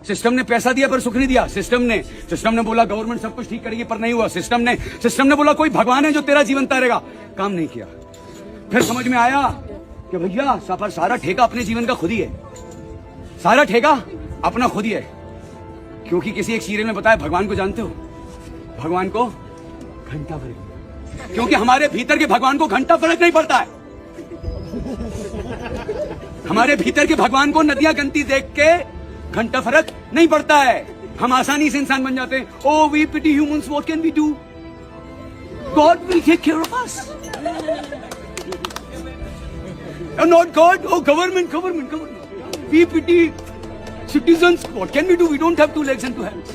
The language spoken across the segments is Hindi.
सिस्टम ने पैसा दिया पर सुख नहीं दिया। सिस्टम ने बोला गवर्नमेंट सब कुछ ठीक करेगी पर नहीं हुआ। सिस्टम ने बोला कोई भगवान है जो तेरा जीवन तारेगा, काम नहीं किया। फिर समझ में आया कि भैया सारा ठेका अपने जीवन का खुद ही है, सारा ठेका अपना खुद ही है। क्योंकि किसी एक सीरियल में बताया, भगवान को जानते हो, भगवान को घंटा फर्क, क्योंकि हमारे भीतर के भगवान को घंटा फर्क नहीं पड़ता है। हमारे भीतर के भगवान को नदियां गंती देख के घंटा फर्क नहीं पड़ता है। हम आसानी से इंसान बन जाते हैं। Oh we pity humans, what can we do, God will take care of us. Not God, oh government, we pity citizens, what can we do? We don't have 2 legs and 2 hands.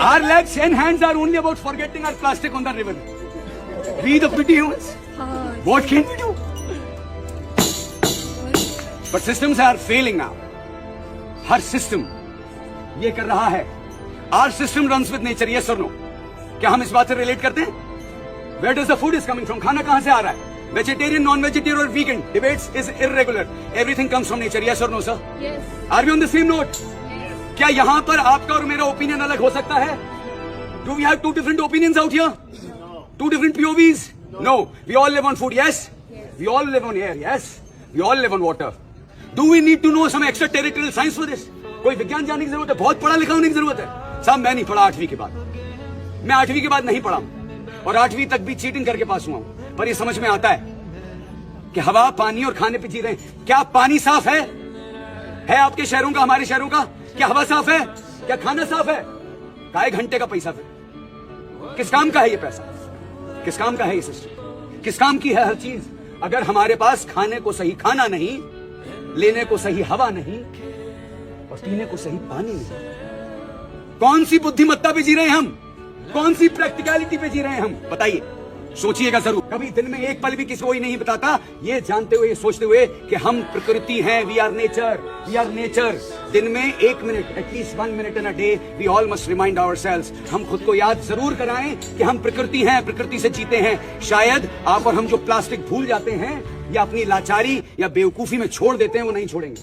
Our legs and hands are only about forgetting our plastic on the river. We the pretty humans, what can we do? But systems are failing now. Her system ये कर रहा है। Our system runs with nature, yes or no? क्या हम इस बात से रिलेट करते हैं? Where does the food is coming from? खाना कहां से आ रहा है? Vegetarian, non-vegetarian or vegan debates is irregular. Everything comes from nature. Yes or no, sir? Yes. Are we on the same note? Yes. क्या यहाँ पर आपका और मेरा ओपिनियन अलग हो सकता है? Do we have 2 different opinions out here? No. 2 different POVs? No. We all live on food. Yes. We all live on air. Yes. We all live on water. Do we need to know some extraterritorial science for this? कोई विज्ञान जानने की जरूरत है? बहुत पढ़ा लिखा होने की जरूरत है? साहब मैं नहीं पढ़ा 8वीं के बाद। मैं 8वीं के बाद नहीं पढ़ा और 8वीं तक भी चीटिंग करके पास हुआ हूं। पर ये समझ में आता है कि हवा, पानी और खाने पे जी रहे हैं। क्या पानी साफ है? है आपके शहरों का, हमारे शहरों का? क्या हवा साफ है? क्या खाना साफ है? काहे घंटे का पैसा? फिर किस काम का है ये पैसा? किस काम का है ये सिस्टम? किस काम की है हर चीज? अगर हमारे पास खाने को सही खाना नहीं, लेने को सही हवा नहीं और पीने को सही पानी नहीं, कौन सी बुद्धिमत्ता पे जी रहे हैं हम? कौन सी प्रैक्टिकलिटी पे जी रहे हैं हम? बताइए, सोचिएगा जरूर। कभी दिन में एक पल भी किसी को ही नहीं बताता, ये जानते हुए, सोचते हुए कि हम प्रकृति हैं, वी आर नेचर। दिन में 1 minute, at least 1 minute in a day, we all must remind ourselves. हम खुद को याद जरूर कराएं कि हम प्रकृति हैं, प्रकृति से जीते हैं। शायद आप और हम जो प्लास्टिक भूल जाते हैं या अपनी लाचारी या बेवकूफी में छोड़ देते हैं, वो नहीं छोड़ेंगे।